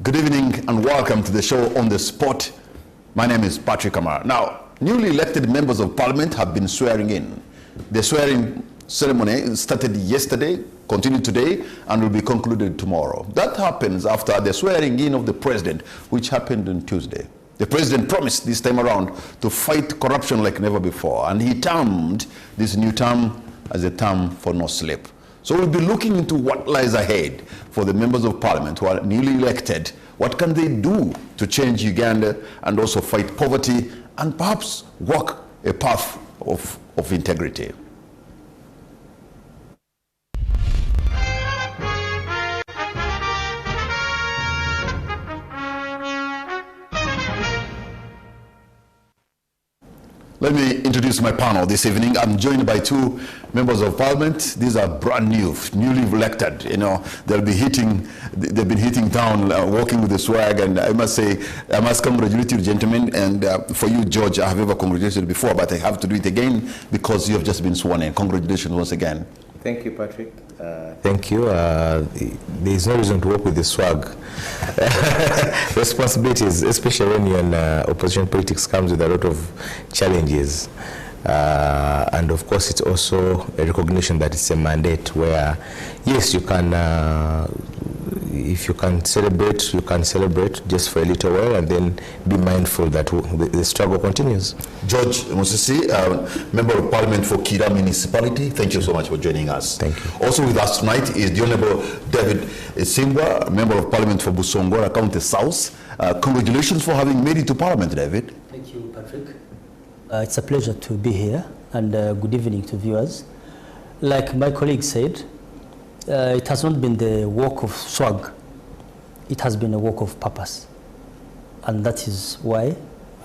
Good evening and welcome to the show On the Spot. My name is Patrick Amar. Now, newly elected members of parliament have been swearing in. The swearing ceremony started yesterday, continued today, and will be concluded tomorrow. That happens after the swearing in of the president, which happened on Tuesday. The president promised this time around to fight corruption like never before, and he termed this new term as a term for no sleep. So we'll be looking into what lies ahead for the members of parliament who are newly elected. What can they do to change Uganda and also fight poverty and perhaps walk a path of integrity? Let me introduce my panel this evening. I'm joined by two members of parliament. These are brand new, newly elected. You know, they've been hitting town, walking with the swag, and I must say, I must congratulate you, gentlemen. And for you, George, I have ever congratulated you before, but I have to do it again because you have just been sworn in. Congratulations once again. Thank you, Patrick. Thank you. There is no reason to work with the swag. Responsibilities, especially when you're in opposition politics, comes with a lot of challenges. And of course, it's also a recognition that it's a mandate where, yes, you can, if you can celebrate just for a little while and then be mindful that the struggle continues. George Musisi, Member of Parliament for Kira Municipality, thank you so much for joining us. Thank you. Also with us tonight is the Honorable David Simbwa, Member of Parliament for Busongora County South. Congratulations for having made it to Parliament, David. Thank you, Patrick. It's a pleasure to be here, and good evening to viewers. Like my colleague said, it has not been the work of swag, it has been a work of purpose. And that is why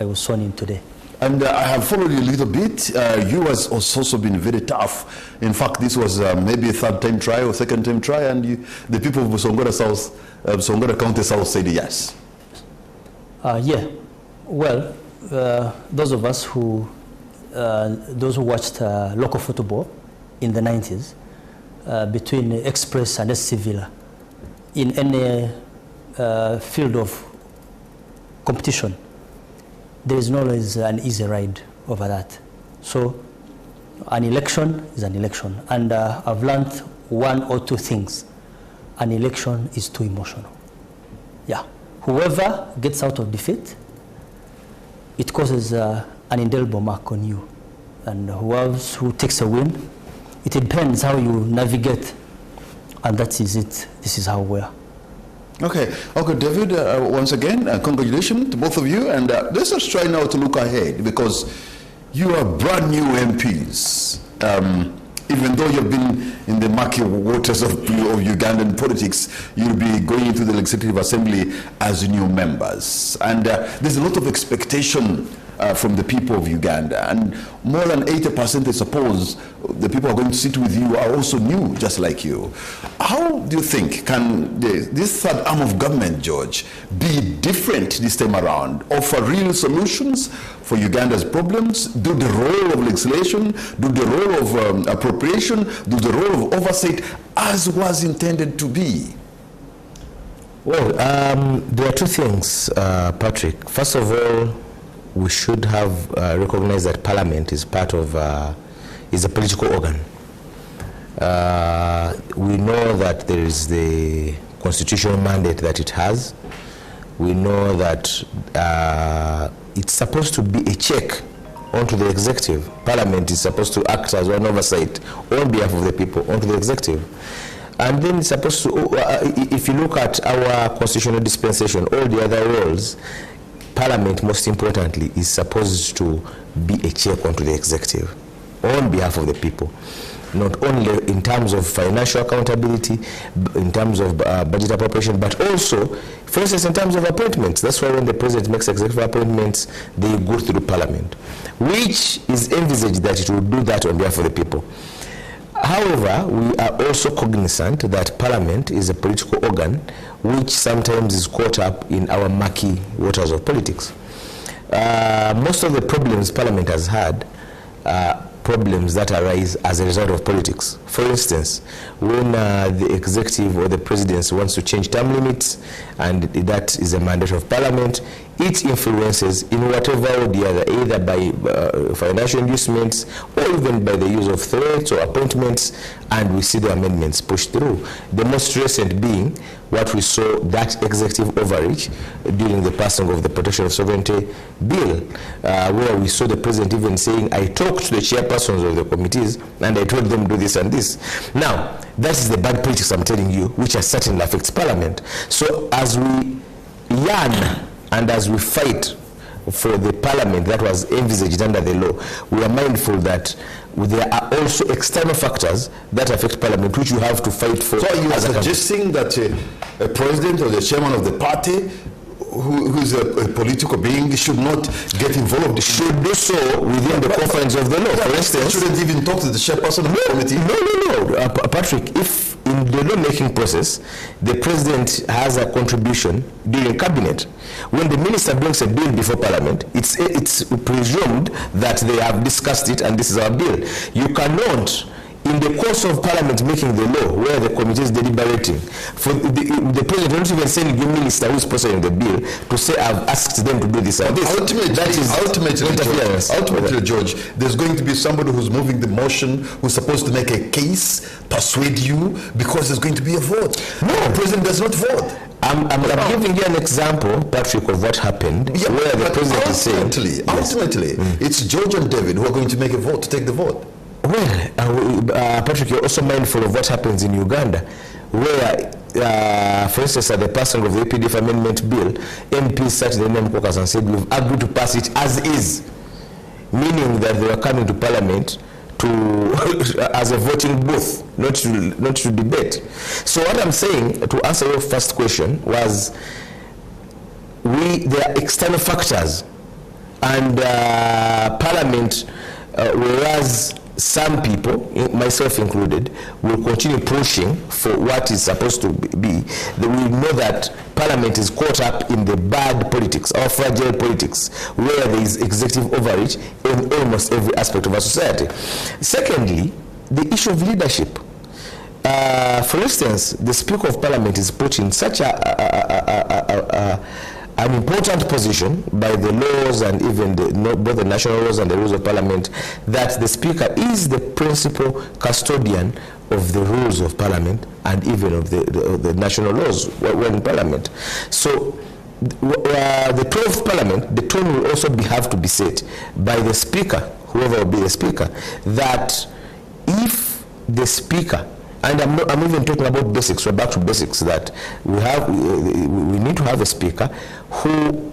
I was sworn in today. And I have followed you a little bit. You has also been very tough. In fact, this was maybe a third-time try or second-time try, and the people of Busongora South, Busongora County South said yes. Yeah, well, those of us who, those who watched local football in the 90s, between Express and SC Villa, in any field of competition, there is not always an easy ride over that. So an election is an election, and I've learned one or two things. An election is too emotional. Yeah, whoever gets out of defeat, it causes an indelible mark on you, and who takes a win, it depends how you navigate, and that is it. This is how we are. Okay, David, once again, congratulations to both of you, and let's just try now to look ahead, because you are brand new MPs. Even though you've been in the murky waters of Ugandan politics, you'll be going into the Legislative Assembly as new members. And there's a lot of expectation from the people of Uganda. And more than 80%, I suppose, the people who are going to sit with you are also new, just like you. How do you think can this third arm of government, George, be different this time around? Offer real solutions for Uganda's problems? Do the role of legislation, do the role of appropriation, do the role of oversight as was intended to be? Well, there are two things, Patrick. First of all, we should have recognized that Parliament is part of, is a political organ. We know that there is the constitutional mandate that it has. We know that it's supposed to be a check onto the executive. Parliament is supposed to act as one oversight on behalf of the people onto the executive. And then it's supposed to, if you look at our constitutional dispensation, all the other roles, Parliament, most importantly, is supposed to be a check onto the executive on behalf of the people, not only in terms of financial accountability, in terms of budget appropriation, but also, for instance, in terms of appointments. That's why when the president makes executive appointments, they go through Parliament, which is envisaged that it will do that on behalf of the people. However, we are also cognizant that Parliament is a political organ which sometimes is caught up in our murky waters of politics. Most of the problems Parliament has had problems that arise as a result of politics. For instance, when the executive or the presidency wants to change term limits, and that is a mandate of parliament, it influences in whatever or the other, either by financial inducements or even by the use of threats or appointments, and we see the amendments pushed through. The most recent being what we saw, that executive overreach during the passing of the Protection of Sovereignty Bill, where we saw the president even saying, I talked to the chairpersons of the committees and I told them do this and this. Now, that is the bad politics I'm telling you, which certainly affects Parliament. So as we yearn and as we fight for the Parliament that was envisaged under the law, we are mindful that there are also external factors that affect Parliament, which you have to fight for. So you are suggesting that a president or the chairman of the party who is a political being should not get involved, should do so within the confines of the law. For instance, shouldn't even talk to the chairperson of the committee. No. Patrick, if in the lawmaking process the president has a contribution during cabinet, when the minister brings a bill before Parliament, it's presumed that they have discussed it and this is our bill. You cannot, in the course of Parliament making the law, where the committee is deliberating, for the president not even sending the minister who is sponsoring the bill to say, I've asked them to do this and this. Ultimately, George, there's going to be somebody who's moving the motion, who's supposed to make a case, persuade you, because there's going to be a vote. No, the president does not vote. I'm giving you an example, Patrick, of what happened, where the president is saying... Ultimately, it's George and David who are going to make a vote, to take the vote. Well, Patrick, you're also mindful of what happens in Uganda, where, for instance, at the passing of the APDF Amendment Bill, MPs sat in the NM caucus and said, we've agreed to pass it as is, meaning that they were coming to Parliament as a voting booth, not to debate. So what I'm saying, to answer your first question, was there are external factors, and Parliament, whereas some people, myself included, will continue pushing for what is supposed to be. We know that Parliament is caught up in the bad politics, or fragile politics, where there is executive overreach in almost every aspect of our society. Secondly, the issue of leadership. For instance, the Speaker of Parliament is put in such an important position by the laws and even both the national laws and the rules of Parliament, that the Speaker is the principal custodian of the rules of Parliament and even of the national laws when in Parliament. So the 12th Parliament, the tone will also have to be set by the Speaker, whoever will be the Speaker, that if the Speaker, and I'm even talking about basics, we're back to basics, that we need to have a Speaker who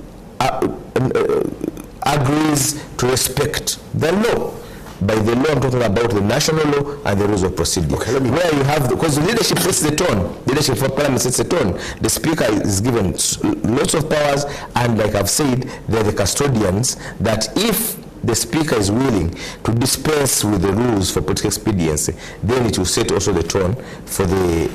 agrees to respect the law. By the law, I'm talking about the national law and the rules of procedure. Okay, where you have, because the leadership sets the tone, leadership for Parliament sets the tone. The Speaker is given lots of powers, and like I've said, they're the custodians, that if the Speaker is willing to dispense with the rules for political expediency, then it will set also the tone for the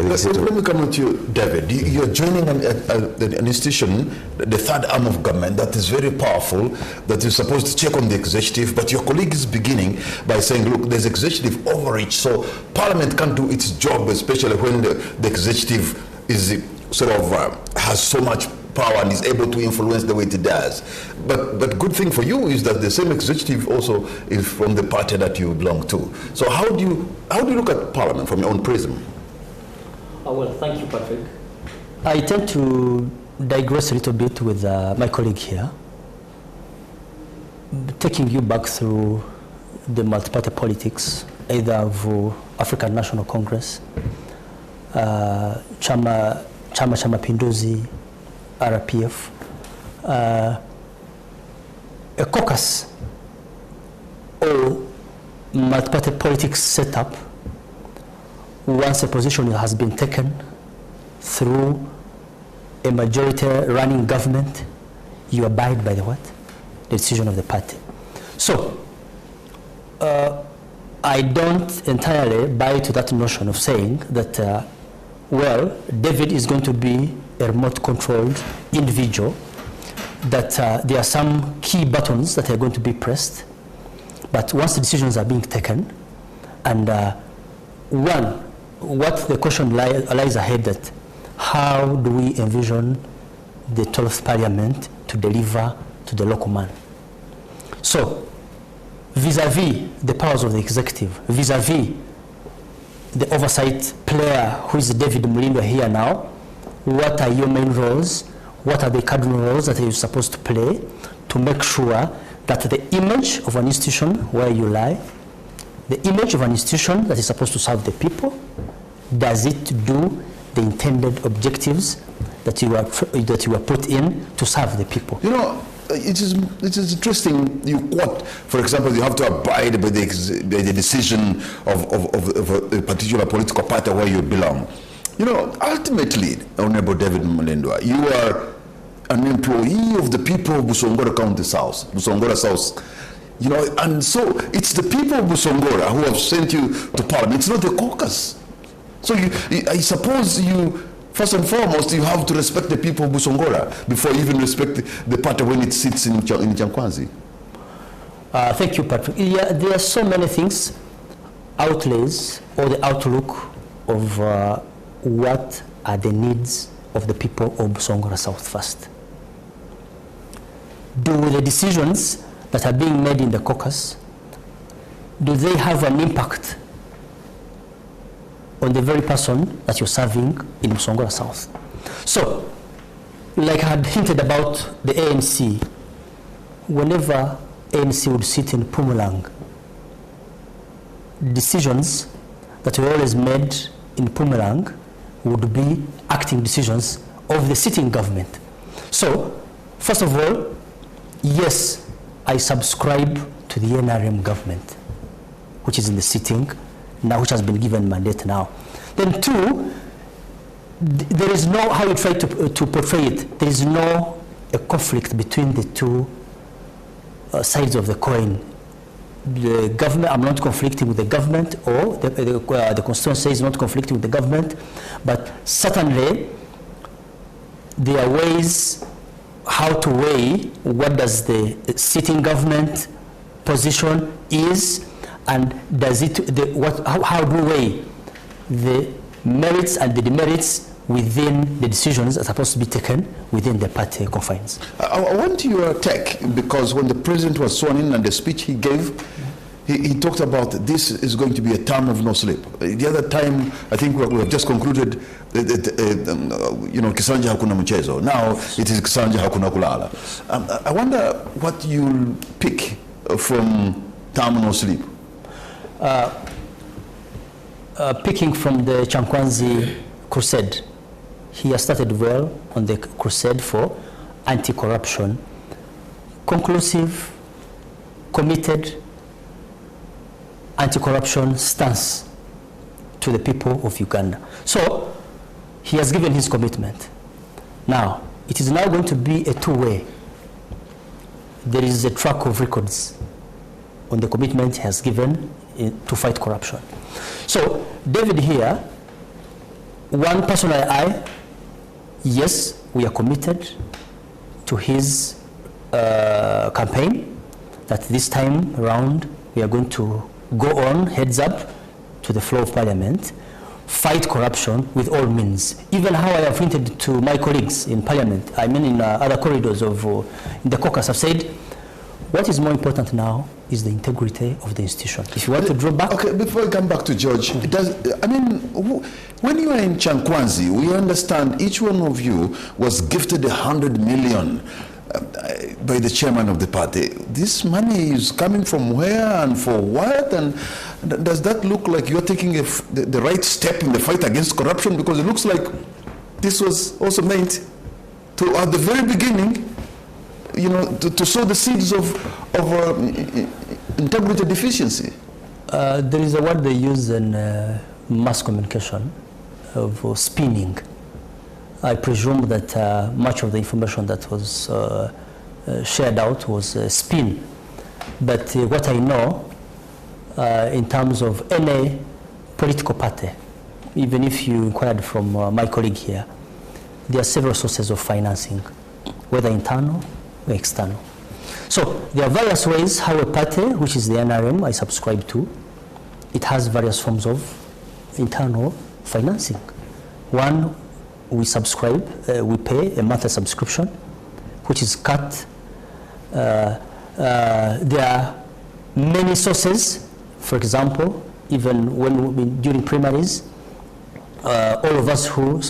legislature. Let me come to you, David. You're joining an institution, the third arm of government, that is very powerful, that is supposed to check on the executive, but your colleague is beginning by saying, look, there's executive overreach, so Parliament can't do its job, especially when the executive is sort of has so much power and is able to influence the way it does. But good thing for you is that the same executive also is from the party that you belong to. So how do you look at Parliament from your own prism? Well, thank you, Patrick. I tend to digress a little bit with my colleague here, taking you back through the multi-party politics, either of African National Congress, Chama cha Mapinduzi, RPF, a caucus or multi-party politics setup. Once a position has been taken through a majority running government, you abide by the what? The decision of the party. So, I don't entirely buy to that notion of saying that, well, David is going to be a remote-controlled individual, that there are some key buttons that are going to be pressed, But once the decisions are being taken, and what the question lies ahead, that how do we envision the 12th Parliament to deliver to the local man? So, vis-a-vis the powers of the executive, vis-a-vis the oversight player who is David Mulindwa here now, what are your main roles? What are the cardinal roles that you're supposed to play to make sure that the image of an institution where you lie, the image of an institution that is supposed to serve the people, does it do the intended objectives that you are put in to serve the people? You know, it is interesting. You quote, for example, you have to abide by the decision of a particular political party where you belong. You know, ultimately, Honorable David Mulindwa, you are an employee of the people of Busongora County South, Busongora South. You know, and so it's the people of Busongora who have sent you to Parliament. It's not the caucus. So I suppose you, first and foremost, you have to respect the people of Busongora before you even respect the party when it sits in Chankwanzi. Thank you, Patrick. Yeah, there are so many things, outlays, or the outlook of what are the needs of the people of Busongora South first. Do the decisions that are being made in the caucus, do they have an impact on the very person that you're serving in Busongora South? So, like I had hinted about the ANC, whenever ANC would sit in Pumalang, decisions that were always made in Pumalang would be acting decisions of the sitting government. So, first of all, yes, I subscribe to the NRM government, which is in the sitting now, which has been given mandate now. Then two, there is no, how you try to portray it, there is no a conflict between the two sides of the coin. The government, I'm not conflicting with the government, or the constituency is not conflicting with the government, but certainly there are ways how to weigh what does the sitting government position is, and does it, how do we weigh the merits and the demerits within the decisions that are supposed to be taken within the party confines. I want your take, because when the president was sworn in and the speech he gave, he talked about this is going to be a term of no sleep. The other time, I think we have just concluded, you know, Kisanja hakuna mchezo. Now it is Kisanja hakuna kulala. I wonder what you'll pick from term no sleep. Picking from the Chankwanzi crusade, he has started well on the crusade for anti-corruption, conclusive, committed anti-corruption stance to the people of Uganda. So he has given his commitment. Now, it is now going to be a two-way. There is a track of records on the commitment he has given to fight corruption. So David here, one personal yes, we are committed to his campaign, that this time around we are going to go on, heads up, to the floor of Parliament, fight corruption with all means. Even how I have hinted to my colleagues in Parliament, I mean in other corridors of in the caucus, I've said, what is more important now is the integrity of the institution. If you want to draw back... Okay, before I come back to George, I mean, when you are in Chankwanzi, we understand each one of you was gifted 100 million by the chairman of the party. This money is coming from where and for what? And does that look like you're taking the right step in the fight against corruption? Because it looks like this was also meant to, at the very beginning, you know, to sow the seeds of integrity deficiency. There is a word they use in mass communication of spinning. I presume that much of the information that was shared out was spin. But what I know, in terms of any political party, even if you inquired from my colleague here, there are several sources of financing, whether internal or external. So there are various ways how a party, which is the NRM I subscribe to, it has various forms of internal financing. One, we subscribe, we pay a monthly subscription, which is cut. There are many sources. For example, even when during primaries, all of us who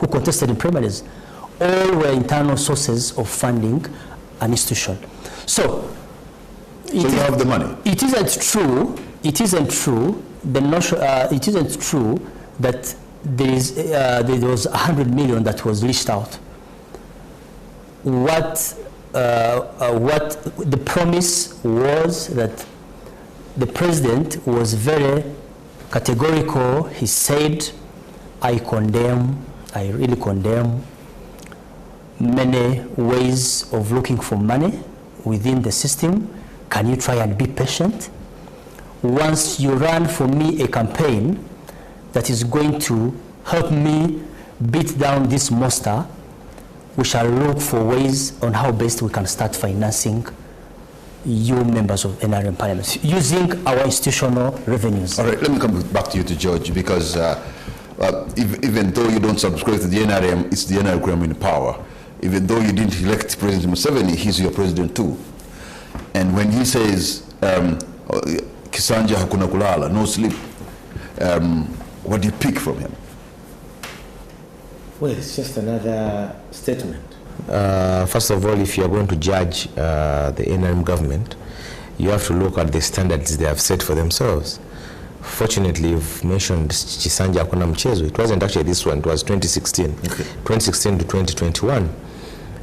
contested in primaries, all were internal sources of funding an institution. So you have the money. It isn't true. It isn't true. It isn't true that there was 100 million that was leashed out. What the promise was that the president was very categorical. He said, I really condemn many ways of looking for money within the system. Can you try and be patient? Once you run for me a campaign that is going to help me beat down this monster, we shall look for ways on how best we can start financing you members of NRM Parliament using our institutional revenues. All right, let me come back to you, to George, because even though you don't subscribe to the NRM, it's the NRM in power. Even though you didn't elect President Museveni, he's your president too. And when he says, Kisanja hakuna kulala, no sleep, what do you pick from him? Well, it's just another statement. First of all, if you are going to judge the NRM government, you have to look at the standards they have set for themselves. Fortunately, you've mentioned Chisanja Hakuna Mchezo. It wasn't actually this one, it was 2016. Okay. 2016 to 2021.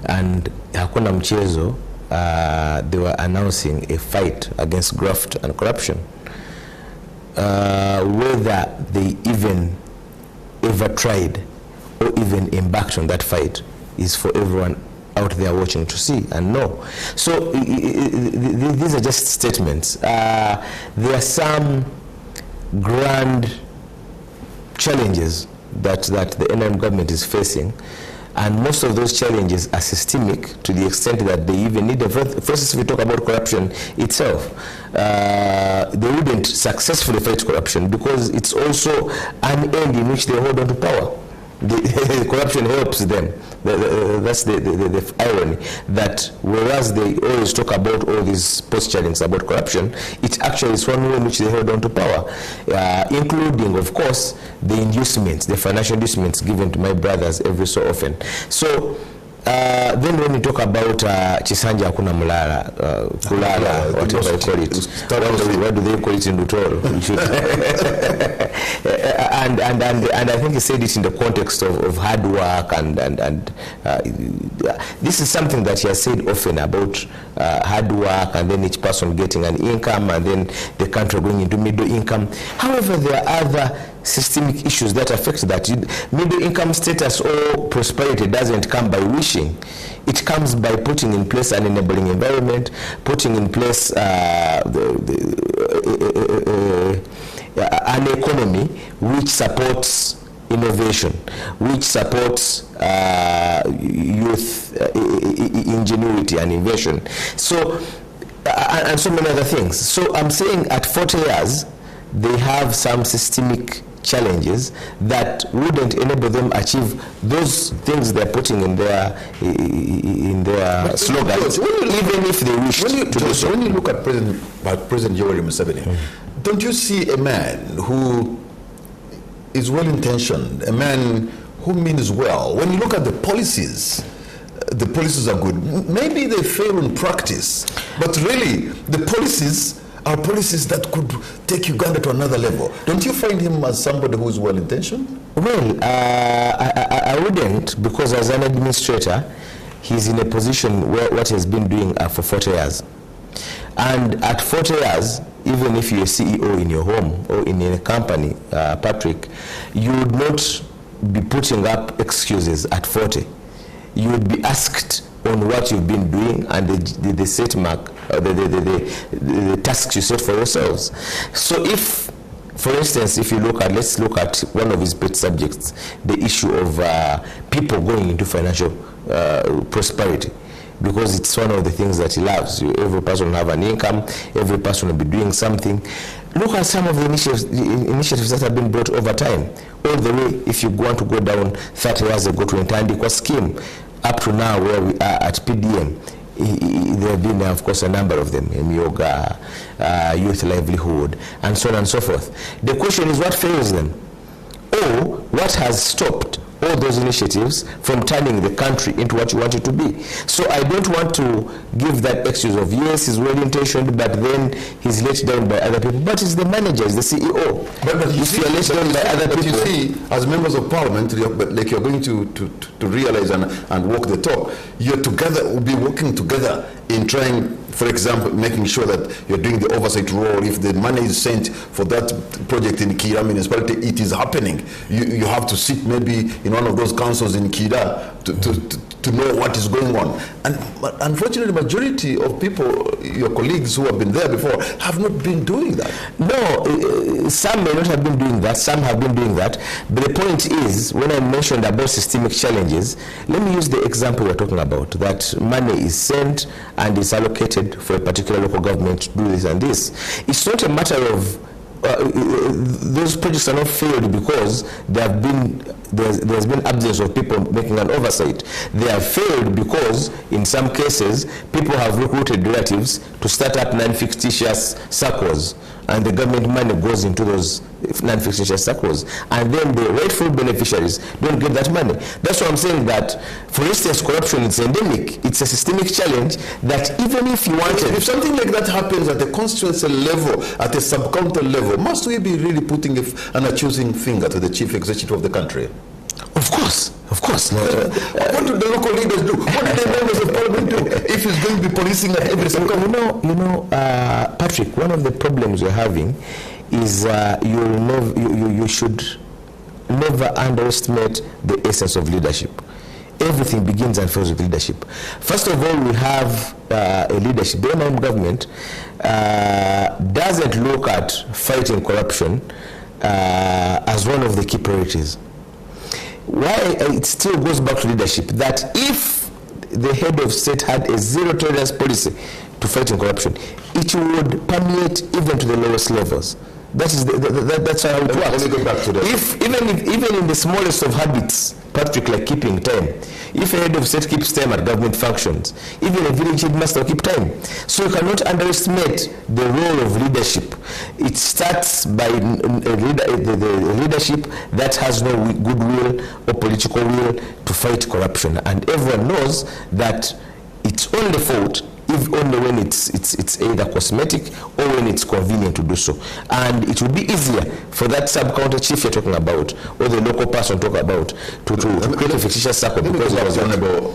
And Hakuna Mchezo, they were announcing a fight against graft and corruption. Whether they even ever tried or even embarked on that fight is for everyone out there watching to see and know. So these are just statements. There are some grand challenges that the NRM government is facing, and most of those challenges are systemic to the extent that they even need first, if we talk about corruption itself, they wouldn't successfully fight corruption because it's also an end in which they hold on to power. The corruption helps them. That's the irony, that whereas they always talk about all these post-challenges about corruption, it actually is one way in which they hold on to power, including, of course, the inducements, the financial inducements given to my brothers every so often. So then when you talk about Chisanja Hakuna Mulala, Kulala, whatever you call it, what do they call it in Lutoro? And I think he said it in the context of hard work and this is something that he has said often about hard work and then each person getting an income and then the country going into middle income. However, there are other systemic issues that affect that. Middle income status or prosperity doesn't come by wishing. It comes by putting in place an enabling environment, putting in place an economy which supports innovation, which supports youth ingenuity and innovation. So, and so many other things. So I'm saying at 40 years, they have some systemic challenges that wouldn't enable them achieve those things they're putting in their slogans, even if they wish to do so. When you look at President Yoweri Museveni, don't you see a man who is well-intentioned, a man who means well? When you look at the policies are good. Maybe they fail in practice, but really the policies are policies that could take Uganda to another level. Don't you find him as somebody who is well-intentioned? Well, I wouldn't, because as an administrator, he's in a position where what he's been doing for 40 years. And at 40 years, even if you're a CEO in your home or in a company, Patrick, you would not be putting up excuses at 40. You would be asked on what you've been doing and the set mark, the tasks you set for yourselves. So if, for instance, if you look at, let's look at one of his pet subjects, the issue of people going into financial prosperity. because it's one of the things that he loves. Every person will have an income, every person will be doing something. Look at some of the initiatives that have been brought over time. All the way, if you want to go down 30 years ago to Ntandikwa scheme, up to now where we are at PDM, there have been, of course, a number of them, yoga, youth livelihood, and so on and so forth. The question is, what fails them? Or what has stopped all those initiatives from turning the country into what you want it to be? So I don't want to give that excuse of, yes, he's well-intentioned, but then he's let down by other people. But it's the manager, it's the CEO. But you see, you're let down by other people. You see, as members of parliament, like you're going to realize and walk the talk, you're together, will be working together in trying, for example, making sure that you're doing the oversight role. If the money is sent for that project in Kira municipality, it is happening. You have to sit maybe in one of those councils in Kira to know what is going on. And unfortunately, the majority of people, your colleagues who have been there before, have not been doing that. No, some may not have been doing that, some have been doing that. But the point is, when I mentioned about systemic challenges, let me use the example we're talking about, that money is sent and is allocated for a particular local government to do this and this. It's not a matter of those projects are not failed because there's been absence of people making an oversight. They have failed because in some cases people have recruited relatives to start up non-fictitious circles, and the government money goes into those non-fictitious circles, and then the rightful beneficiaries don't get that money. That's why I'm saying that, for instance, corruption is endemic. It's a systemic challenge that even if you wanted... If something like that happens at the constituency level, at a sub-county level, must we be really putting an accusing finger to the chief executive of the country? Of course, of course. What do the local leaders do? What do the members of parliament do if he's going to be policing at every sub-county? You know, Patrick, one of the problems you're having is you should never underestimate the essence of leadership. Everything begins and falls with leadership. First of all, we have a leadership. The NIM government doesn't look at fighting corruption as one of the key priorities. Why it still goes back to leadership, that if the head of state had a zero tolerance policy to fighting corruption, it would permeate even to the lowest levels. That is that's how it works. Let me go back to that. Even in the smallest of habits, Patrick, like keeping time, if a head of state keeps time at government functions, even a village headmaster will keep time. So you cannot underestimate the role of leadership. It starts by the leadership that has no goodwill or political will to fight corruption, and everyone knows that it's only fault if only when it's either cosmetic or when it's convenient to do so. And it would be easier for that sub-county chief you're talking about, or the local person talk about, to create a fictitious circle. Because the Honorable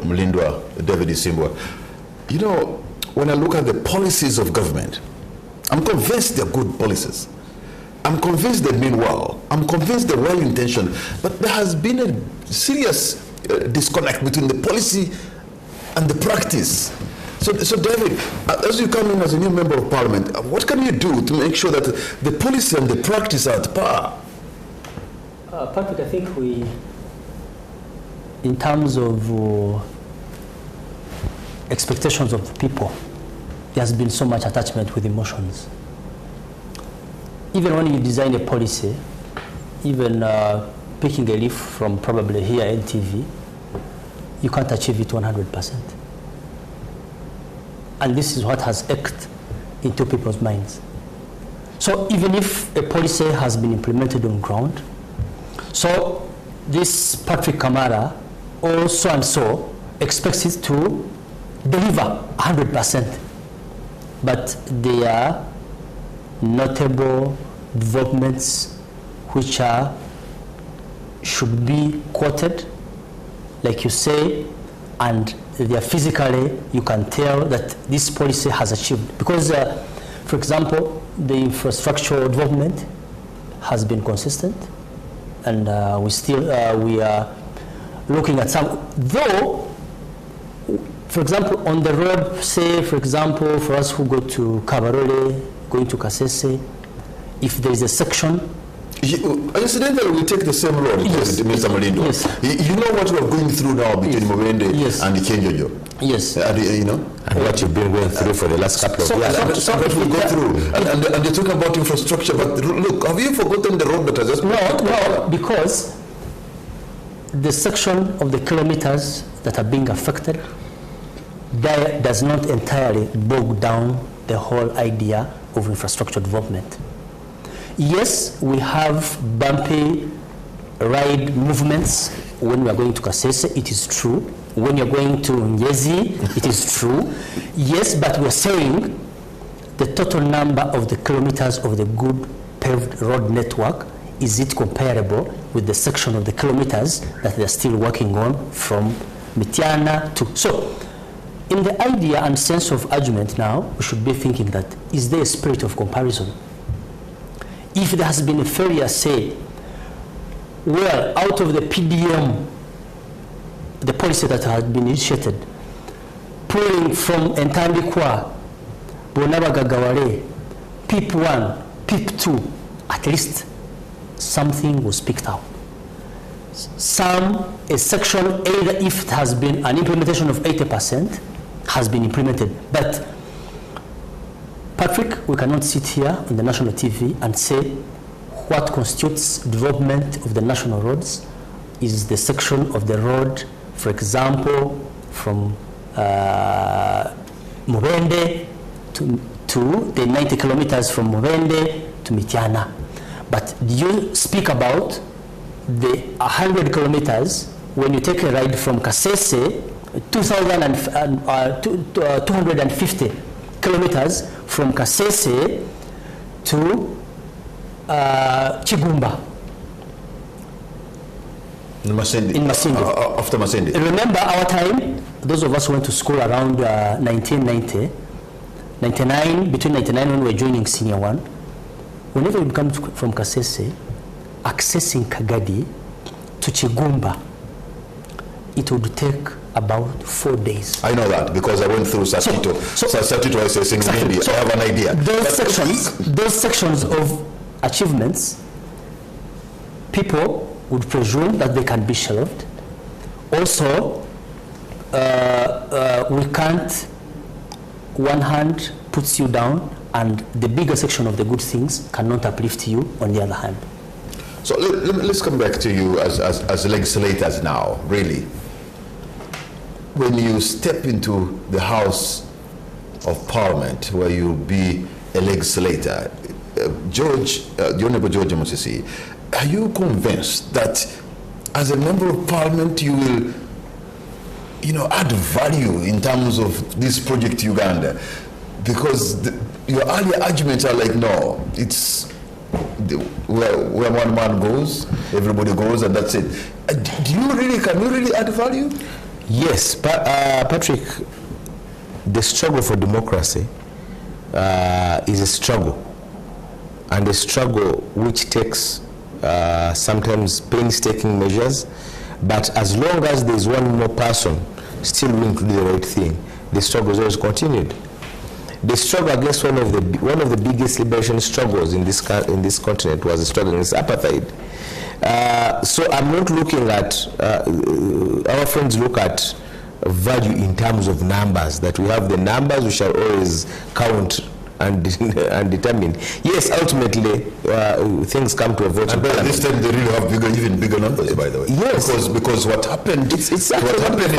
Mlindwa David Isimbwa, you know, when I look at the policies of government, I'm convinced they're good policies. I'm convinced they mean well. I'm convinced they're well-intentioned. But there has been a serious disconnect between the policy and the practice. So David, as you come in as a new member of parliament, what can you do to make sure that the policy and the practice are at par? Patrick, I think in terms of expectations of the people, there has been so much attachment with emotions. Even when you design a policy, even picking a leaf from probably here NTV, you can't achieve it 100%. And this is what has echoed into people's minds. So even if a policy has been implemented on ground, so this Patrick Kamara or so-and-so expects it to deliver 100%. But there are notable developments which should be quoted, like you say, and they are physically, you can tell that this policy has achieved. Because, for example, the infrastructural development has been consistent, and we are looking at some, though, for example, on the road, say, for example, for us who go to Kabarole, going to Kasese, if there is a section Incidentally, we take the same road, Yes. Mr. Malindo. Yes. You know what we're going through now between Mubende Yes. and Kenjojo? Yes. You know? And what you've been going through for the last couple of So- years. so- What we go through. And they talk about infrastructure, but look, have you forgotten the road that has just... No, because the section of the kilometers that are being affected that does not entirely bog down the whole idea of infrastructure development. Yes, we have bumpy ride movements when we are going to Kasese, it is true. When you're going to Ngezi, it is true. Yes, but we're saying the total number of the kilometers of the good paved road network, is it comparable with the section of the kilometers that they're still working on from Mitiana to... So, in the idea and sense of argument now, we should be thinking that, is there a spirit of comparison? If there has been a failure, say, well, out of the PDM, the policy that had been initiated, pulling from Entandikwa, Bonabagagawale, PIP 1, PIP 2, at least something was picked out. A section, either if it has been an implementation of 80%, has been implemented. But, Patrick, we cannot sit here on the national TV and say what constitutes development of the national roads is the section of the road, for example, from Mubende to the 90 kilometers from Mubende to Mitiana. But do you speak about the 100 kilometers when you take a ride from Kasese, 250 kilometers from Kasese to Chigumba In Masindi. in Masindi. After Masindi. Remember our time, those of us who went to school around 1990, 99, between 99 when we were joining senior one, whenever you come from Kasese, accessing Kagadi to Chigumba, it would take about 4 days. I know that because I went through Satito. Satito is saying, Exactly. I have an idea. Those sections of achievements, people would presume that they can be shelved. Also, we can't, one hand puts you down and the bigger section of the good things cannot uplift you on the other hand. So let's come back to you as legislators now, really. When you step into the House of Parliament, where you'll be a legislator, George, the Honorable George Musisi, are you convinced that as a member of Parliament you will, add value in terms of this project Uganda? Because your earlier arguments are like, no, it's where one man goes, everybody goes, and that's it. Can you really add value? Yes, but Patrick, the struggle for democracy is a struggle, and a struggle which takes sometimes painstaking measures, but as long as there's one more person still willing to do the right thing, the struggle is always continued. The struggle against one of the biggest liberation struggles in this continent was the struggle against apartheid. So I'm not looking at, our friends look at value in terms of numbers, that we have the numbers we shall always count and determine. Yes, ultimately, things come to a vote. And by this time they really have even bigger numbers, by the way. Yes. Because what happened, exactly what happened in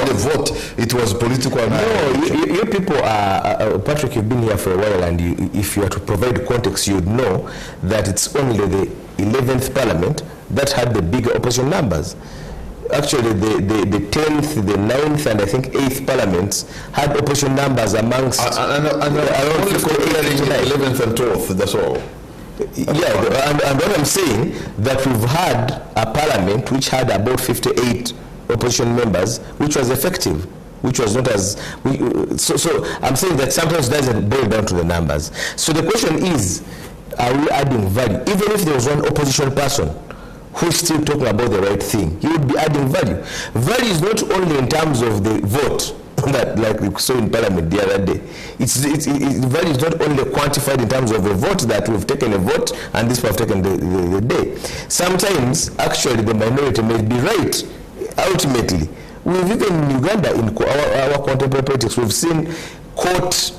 the vote, it was political. No, you people are, Patrick, you've been here for a while, and if you are to provide context, you'd know that it's only the 11th Parliament that had the bigger opposition numbers. Actually, the 10th, the 9th, and I think 8th parliaments had opposition numbers amongst... And only comparing 11th and 12th, that's all. Yeah, and what I'm saying, that we've had a parliament which had about 58 opposition members, which was effective, which was not as... So I'm saying that sometimes it doesn't boil down to the numbers. So the question is, are we adding value? Even if there was one opposition person who's still talking about the right thing, he would be adding value. Value is not only in terms of the vote, that, like we saw in Parliament the other day. Value is not only quantified in terms of a vote, that we've taken a vote and this we have taken the day. Sometimes, actually, the minority may be right, ultimately. We've even in Uganda, in our contemporary politics, we've seen court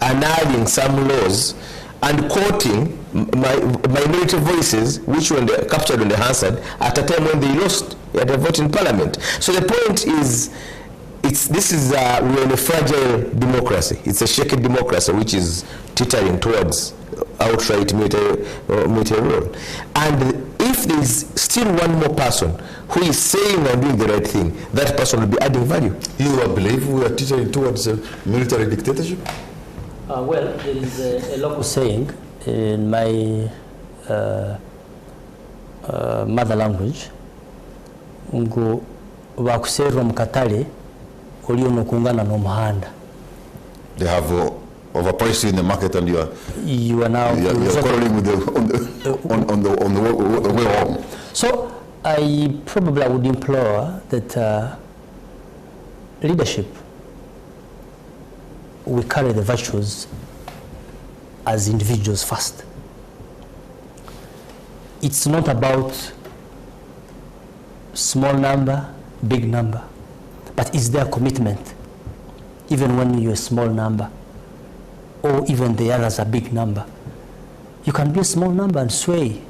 annulling some laws and quoting minority voices which were captured on the Hansard at a time when they lost at a vote in Parliament. So the point is, we're in a fragile democracy. It's a shaky democracy which is teetering towards outright military rule. And if there is still one more person who is saying and doing the right thing, that person will be adding value. You believe we are teetering towards a military dictatorship? Well, there is a local saying in my mother language, ngo wakuserwa mkatale ulio nokungana no muhanda. They have overpriced you in the market, and you are now quarreling with on the way home. So I probably would implore that leadership, we carry the virtues as individuals first. It's not about small number, big number, but is there commitment, even when you're a small number, or even the others are big number. You can be a small number and sway.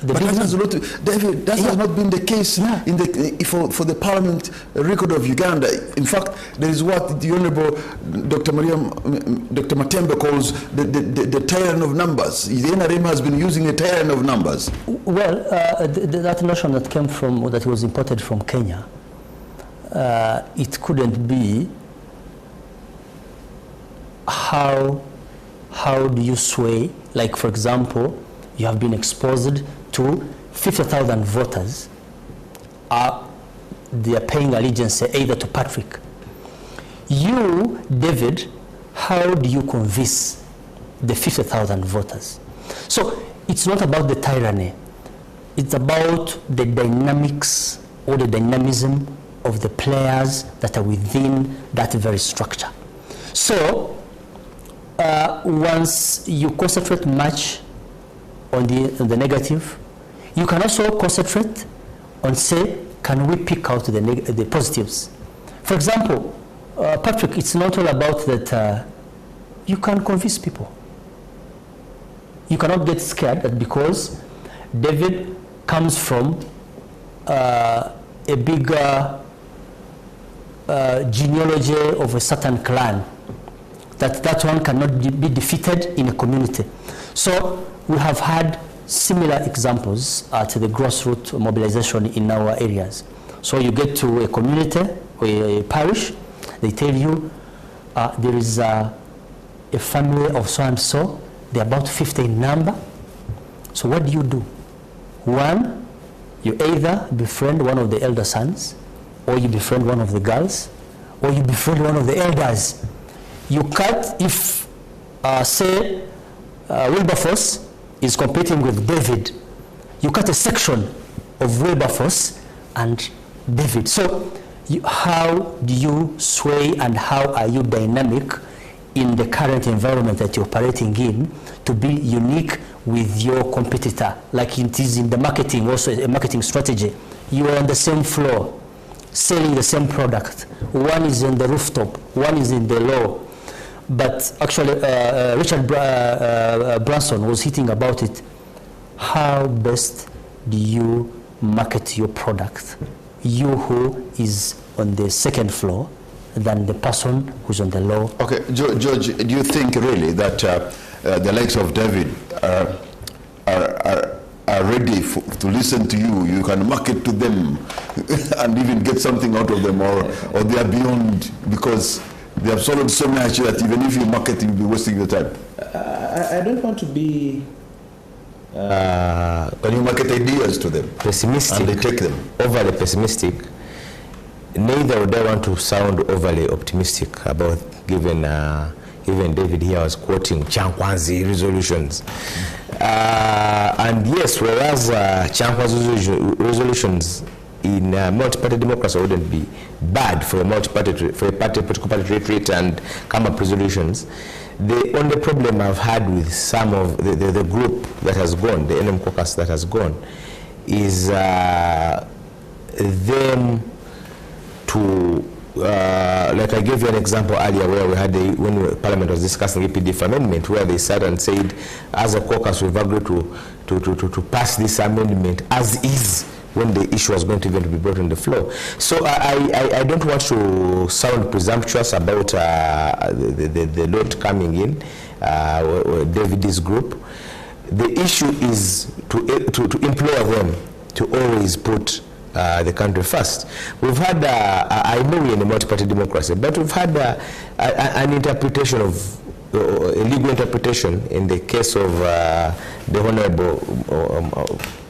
But that has not, David, that has not been the case in for the parliament record of Uganda. In fact, there is what the Honorable Dr. Matembe calls the tyrant of numbers. The NRM has been using a tyrant of numbers. Well, that notion that came from, that was imported from Kenya, it couldn't be how do you sway, like for example, you have been exposed to 50,000 voters, they are paying allegiance either to Patrick. You, David, how do you convince the 50,000 voters? So it's not about the tyranny, it's about the dynamics or the dynamism of the players that are within that very structure. So once you concentrate much on the negative, you can also concentrate on, say, can we pick out the positives? For example, Patrick, it's not all about that you can convince people. You cannot get scared that because David comes from a bigger genealogy of a certain clan, that one cannot be defeated in a community. So we have had similar examples at the grassroots mobilization in our areas. So you get to a community or a parish, they tell you there is a family of so and so, they're about 50 in number. So what do? One, you either befriend one of the elder sons, or you befriend one of the girls, or you befriend one of the elders. You cut, if say Wilberforce is competing with David, you cut a section of Wilberforce and David. So how do you sway and how are you dynamic in the current environment that you're operating in to be unique with your competitor? Like it is in the marketing, also a marketing strategy. You are on the same floor, selling the same product. One is in the rooftop, one is in the low. But actually, Richard Branson was hitting about it. How best do you market your product? You who is on the second floor than the person who's on the low. Okay, George, do you think really that the likes of David are ready to listen to you? You can market to them and even get something out of them, or they are beyond, because they have sold so much that even if you market, you'll be wasting your time? I don't want to be... Can you market ideas to them? Pessimistic. And they take them. Overly pessimistic. Neither would I want to sound overly optimistic about, given David here was quoting Chankwanzi resolutions. And yes, whereas Chankwanzi resolutions in multi-party democracy wouldn't be bad for a political party to retreat and come up resolutions. The only problem I've had with some of the group that has gone, the NM caucus that has gone, is them to, like I gave you an example earlier where we had when Parliament was discussing EPDF amendment, where they sat and said, as a caucus, we've agreed to pass this amendment as is, when the issue was going to even be brought on the floor. So I don't want to sound presumptuous about the lot coming in, David's group. The issue is to implore them to always put the country first. We've had, I know we're in a multi-party democracy, but we've had an interpretation of, a legal interpretation in the case of the Honorable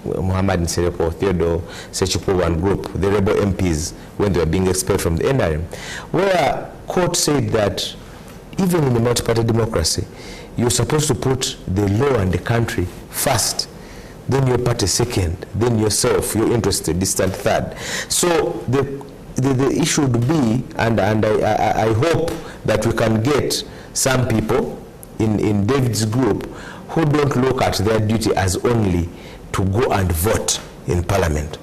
Muhammad Nsereko, Theodore Sechikuwu and group, the rebel MPs, when they were being expelled from the NRM, where court said that even in a multi-party democracy, you're supposed to put the law and the country first, then your party second, then yourself, your interest distant third. So the issue would be, and I hope that we can get some people in David's group who don't look at their duty as only to go and vote in Parliament.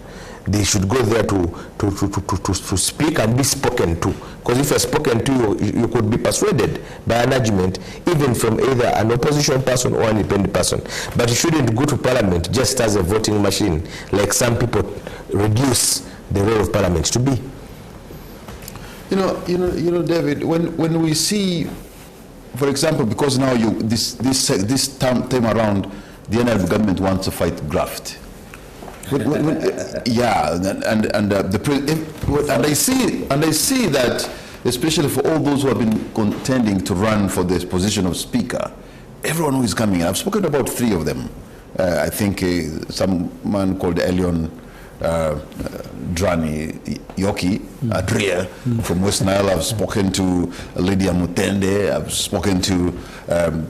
They should go there to speak and be spoken to. Because if you're spoken to, you could be persuaded by an argument, even from either an opposition person or an independent person. But you shouldn't go to Parliament just as a voting machine, like some people reduce the role of Parliament to be. You know, David, when we see, for example, because now this time around, the NRM government wants to fight graft. Yeah, and I see that, especially for all those who have been contending to run for this position of speaker, everyone who is coming in. I've spoken about 3 of them. I think some man called Elion Drani Yoki Adria from West Nile. I've spoken to Lydia Mutende. I've spoken to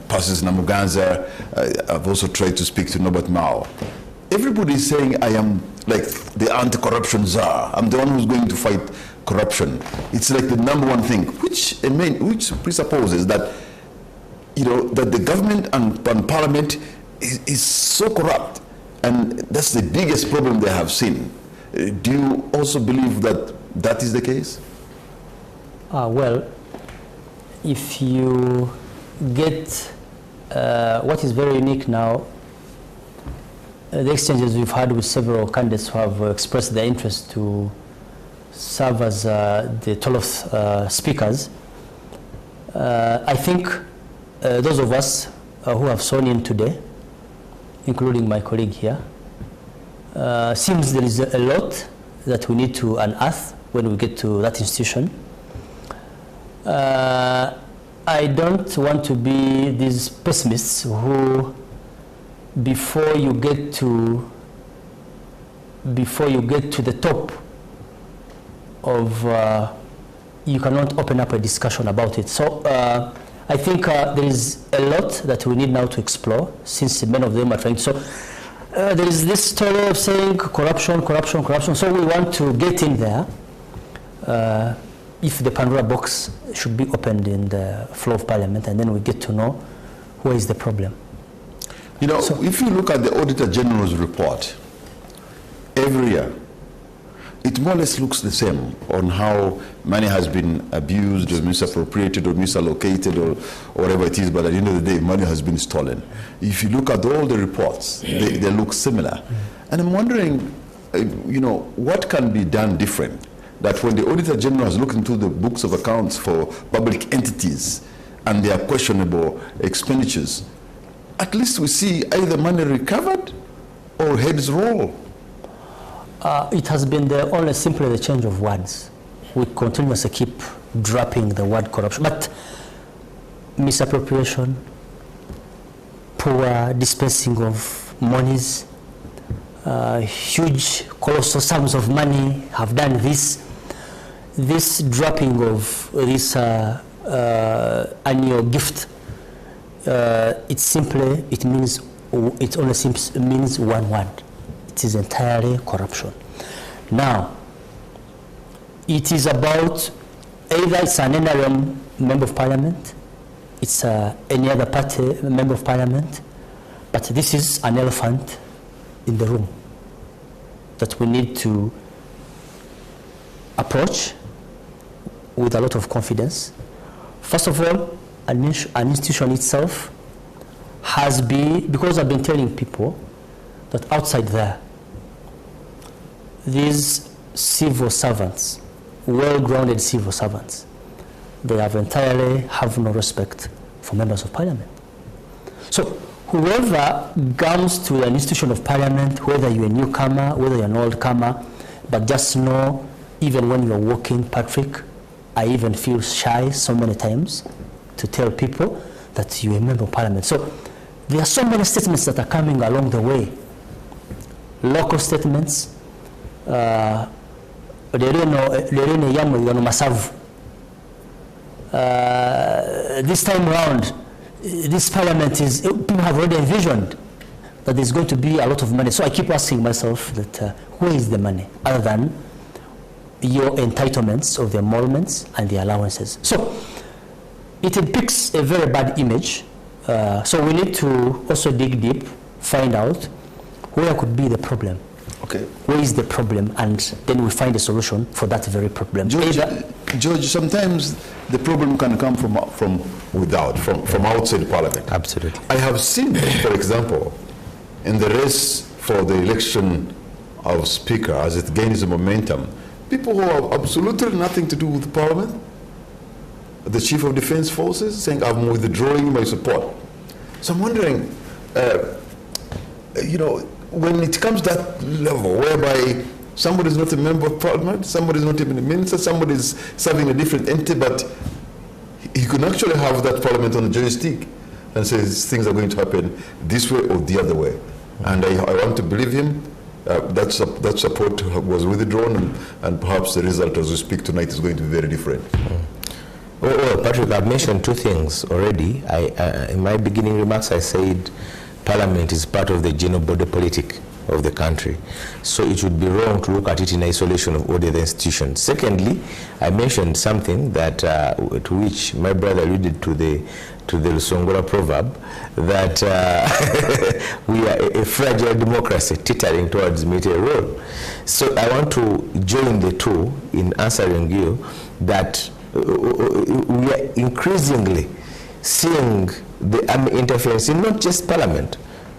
Pastors Namuganza. I've also tried to speak to Norbert Mao. Everybody is saying I am like the anti-corruption czar. I'm the one who's going to fight corruption. It's like the #1 thing, which presupposes that, you know, that the government and Parliament is so corrupt, and that's the biggest problem they have seen. Do you also believe that that is the case? Well, if you get what is very unique now, the exchanges we've had with several candidates who have expressed their interest to serve as the 12th speakers, I think those of us who have sworn in today, including my colleague here, seems there is a lot that we need to unearth when we get to that institution. I don't want to be these pessimists who, before you get to the top of, you cannot open up a discussion about it. So I think there is a lot that we need now to explore, since many of them are trying to. So there is this story of saying corruption. So we want to get in there. If the Pandora box should be opened in the floor of Parliament, and then we get to know where is the problem. You know, so, if you look at the Auditor General's report, every year, it more or less looks the same on how money has been abused or misappropriated or misallocated or whatever it is, but at the end of the day, money has been stolen. If you look at all the reports, they look similar. And I'm wondering, you know, what can be done different? That when the Auditor General has looked into the books of accounts for public entities and their questionable expenditures, at least we see either money recovered or heads roll. It has been only simply the change of words. We continuously keep dropping the word corruption, but misappropriation, poor dispensing of monies, huge colossal sums of money have done this. This dropping of this annual gift, it only means one word. It is entirely corruption. Now, it is about either it's an NRM member of parliament, it's any other party member of parliament, but this is an elephant in the room that we need to approach with a lot of confidence. First of all, an institution itself has been, because I've been telling people that outside there, these civil servants, well-grounded civil servants, they have entirely have no respect for members of parliament. So whoever comes to an institution of parliament, whether you're a newcomer, whether you're an old comer, but just know, even when you're walking, Patrick, I even feel shy so many times to tell people that you're a member of parliament. So there are so many statements that are coming along the way. Local statements, this time around, this parliament is, people have already envisioned that there's going to be a lot of money. So I keep asking myself that where is the money other than your entitlements of the emoluments and the allowances? So it depicts a very bad image. So we need to also dig deep, find out where could be the problem. Okay. Where is the problem? And then we find a solution for that very problem. George, sometimes the problem can come from without, from outside Parliament. Absolutely. I have seen, for example, in the race for the election of Speaker, as it gains momentum, people who have absolutely nothing to do with Parliament, the Chief of Defense Forces saying, I'm withdrawing my support. So I'm wondering, when it comes to that level, whereby somebody is not a member of Parliament, somebody is not even a minister, somebody is serving a different entity, but he could actually have that Parliament on the joystick and says things are going to happen this way or the other way. And I want to believe him. That support was withdrawn, and perhaps the result as we speak tonight is going to be very different. Well, Patrick, I've mentioned two things already. In my beginning remarks, I said Parliament is part of the general body politic of the country. So it would be wrong to look at it in isolation of all the other institutions. Secondly, I mentioned something that to which my brother alluded to the Lusongola proverb, that we are a fragile democracy teetering towards military rule. So I want to join the two in answering you that we are increasingly seeing the army interference in not just Parliament.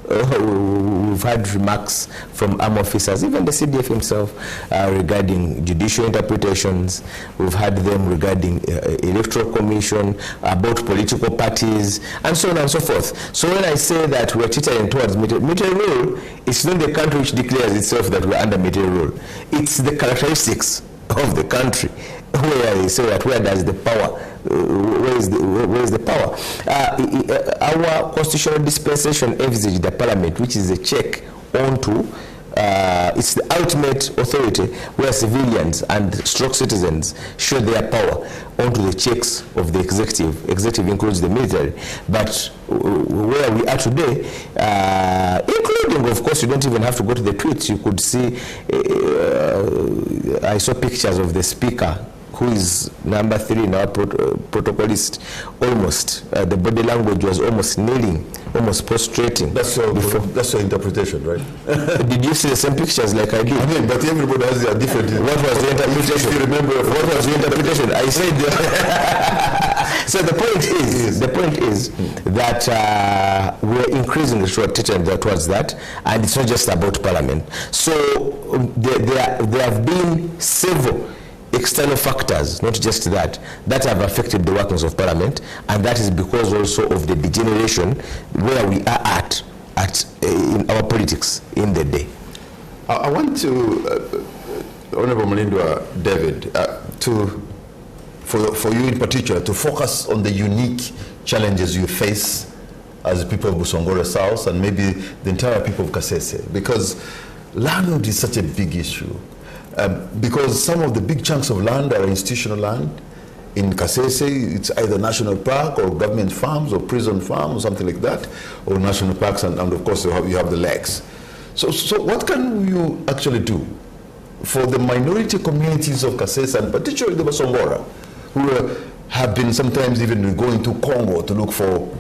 We've had remarks from armed officers, even the CDF himself, regarding judicial interpretations. We've had them regarding electoral commission, about political parties, and so on and so forth. So when I say that we're teetering towards military rule, it's not the country which declares itself that we're under military rule. It's the characteristics of the country where they say that where does the power, where is the power? Our constitutional dispensation envisages the Parliament, which is a check onto, it's the ultimate authority where civilians and stroke citizens show their power onto the checks of the executive. Executive includes the military. But where we are today, including, of course, you don't even have to go to the tweets. You could see, I saw pictures of the Speaker, who is number 3 in our protocolist, almost, the body language was almost kneeling, almost prostrating. That's your interpretation, right? Did you see the same pictures like I did? I mean, but everybody has their different... What was the interpretation? If you remember... What was the interpretation? I said... So the point is that we're increasingly teetering towards that, and it's not just about Parliament. So there have been several external factors, not just that have affected the workings of Parliament, and that is because also of the degeneration where we are at in our politics in the day. I want to, Honorable Mulindwa David, for you in particular, to focus on the unique challenges you face as people of Busongola South and maybe the entire people of Kasese, because land is such a big issue. Because some of the big chunks of land are institutional land. In Kasese, it's either national park or government farms or prison farms or something like that, or national parks, and of course you have the lakes. So what can you actually do for the minority communities of Kasese, and particularly the Basongora, who have been sometimes even going to Congo to look for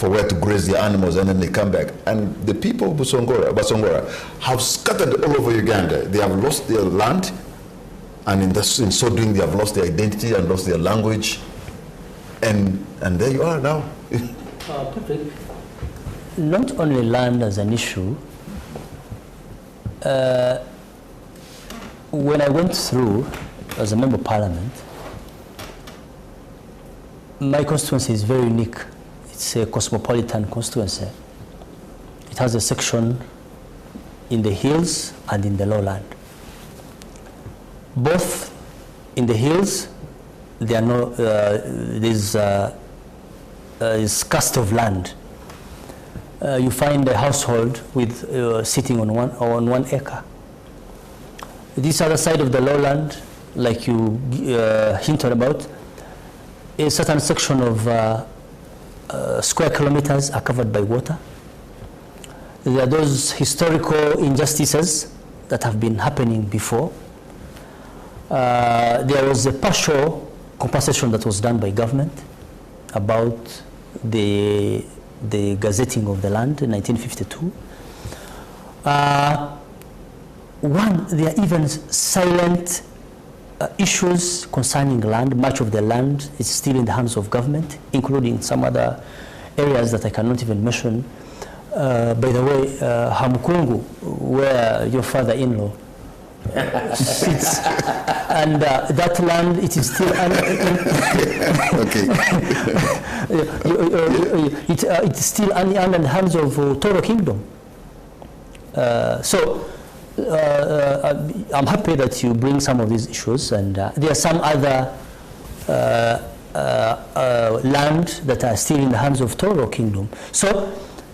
where to graze their animals, and then they come back. And the people of Basongora have scattered all over Uganda. They have lost their land, and in so doing, they have lost their identity and lost their language. And there you are now. Patrick, not only land as an issue. When I went through as a member of parliament, my constituency is very unique. It's a cosmopolitan constituency. It has a section in the hills and in the lowland. Both in the hills, there is scarcity of land. You find a household with sitting on one acre. This other side of the lowland, like you hinted about, a certain section of square kilometers are covered by water. There are those historical injustices that have been happening before. There was a partial compensation that was done by government about the gazetting of the land in 1952. There are even silent issues concerning land. Much of the land is still in the hands of government, including some other areas that I cannot even mention. By the way, Hamukungu, where your father-in-law sits, and that land, it is still it's still under the hands of Toro Kingdom. I'm happy that you bring some of these issues, and there are some other land that are still in the hands of Toro Kingdom. So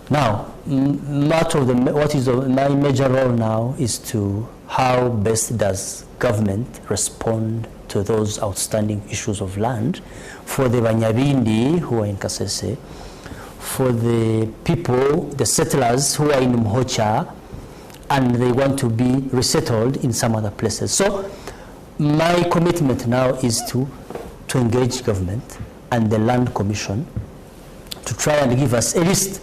now, my major role now is to how best does government respond to those outstanding issues of land for the Banyabindi who are in Kasese, for the people, the settlers who are in Mhocha, and they want to be resettled in some other places. So my commitment now is to engage government and the Land Commission to try and give us a list.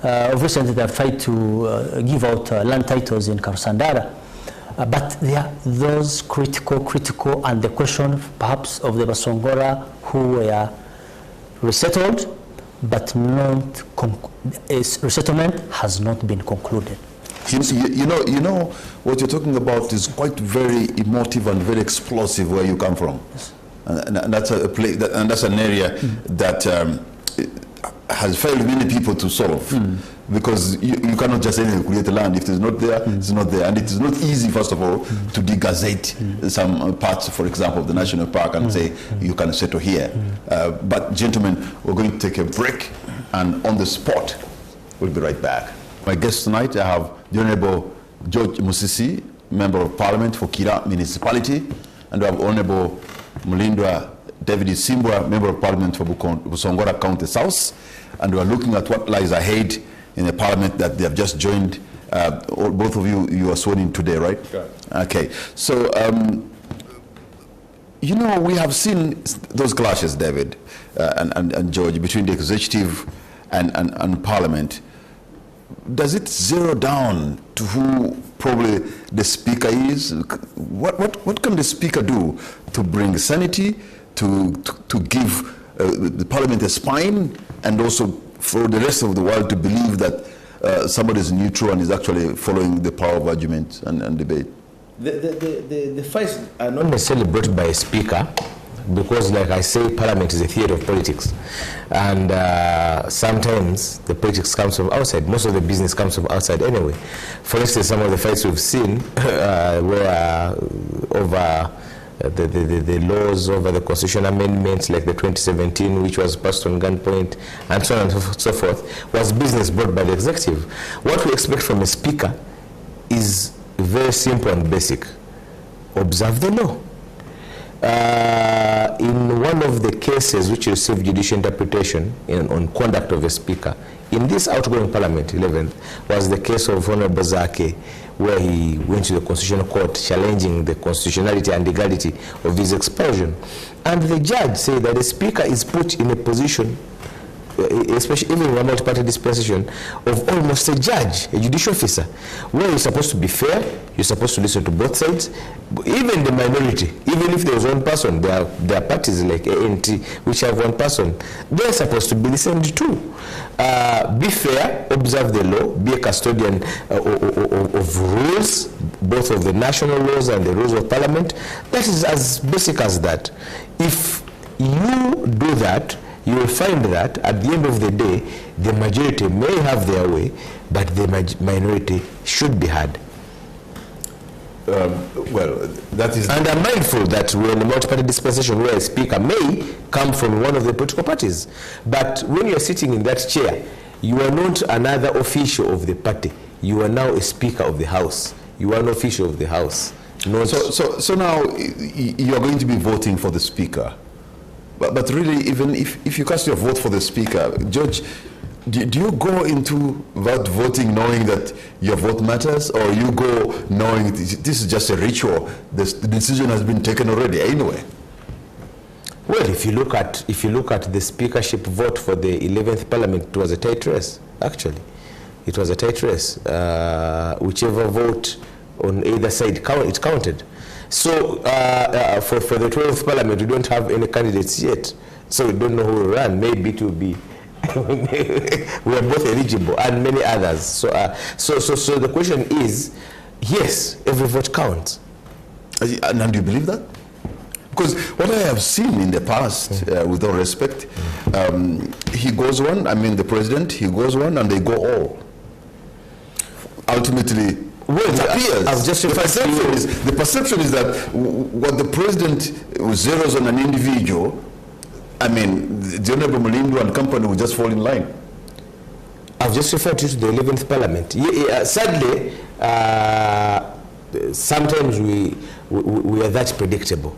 Recently they have tried to give out land titles in Karusandara. But there are those critical, and the question perhaps of the Basongora who were resettled, but resettlement has not been concluded. You know, what you're talking about is quite very emotive and very explosive where you come from. Yes. And that's a place, and that's an area that has failed many people to solve. Because you cannot just create a land. If it's not there, it's not there. And it is not easy, first of all, to degazette some parts, for example, of the national park and say, you can settle here. But gentlemen, we're going to take a break, and on the spot, we'll be right back. My guest tonight, I have the Honorable George Musisi, Member of Parliament for Kira Municipality, and we have Honorable Mulindwa David Isimbwa, Member of Parliament for Busongora County South, and we are looking at what lies ahead in the Parliament that they have just joined. Both of you are sworn in today, right? Right. Okay, so you know, we have seen those clashes, David and George, between the executive and Parliament. Does it zero down to who probably the speaker is? What can the speaker do to bring sanity, to give the Parliament a spine, and also for the rest of the world to believe that somebody is neutral and is actually following the power of argument and debate? The fights are not necessarily brought by a speaker, because, like I say, Parliament is a theatre of politics, and sometimes the politics comes from outside. Most of the business comes from outside anyway. For instance, some of the fights we've seen were over the laws, over the constitutional amendments, like the 2017, which was passed on gunpoint, and so on and so forth, was business brought by the executive. What we expect from a speaker is very simple and basic: observe the law. In one of the cases which received judicial interpretation on conduct of a speaker, in this outgoing Parliament, 11th, was the case of Honorable Zake, where he went to the Constitutional Court challenging the constitutionality and legality of his expulsion. And the judge said that the Speaker is put in a position, especially even in a multi-party dispensation, of almost a judge, a judicial officer, where you're supposed to be fair, you're supposed to listen to both sides, even the minority, even if there's one person, there are parties like ANT which have one person, they're supposed to be listened to. Be fair, observe the law, be a custodian of rules, both of the national laws and the rules of parliament. That is as basic as that. If you do that, you will find that at the end of the day, the majority may have their way, but the minority should be heard. Well, that is... And I'm mindful that we're in a multi-party dispensation where a speaker may come from one of the political parties. But when you're sitting in that chair, you are not another official of the party. You are now a speaker of the house. You are an official of the house. Not So now you are going to be voting for the speaker. But really, even if you cast your vote for the speaker, George, do you go into that voting knowing that your vote matters, or you go knowing this is just a ritual, the decision has been taken already anyway? Well, if you look at the speakership vote for the 11th Parliament, it was a tight race. Actually, it was a tight race. Whichever vote on either side it counted. So for the 12th Parliament, we don't have any candidates yet. So we don't know who will run. Maybe it will be we are both eligible, and many others. So the question is, yes, every vote counts. And do you believe that? Because what I have seen in the past, with all respect, he goes one, I mean the president, he goes one, and they go all. Ultimately, well, it appears. The perception is that what the president zeroes on an individual, I mean, the Honorable Mulindu and company will just fall in line. I've just referred you to the 11th Parliament. Sadly, sometimes we are that predictable.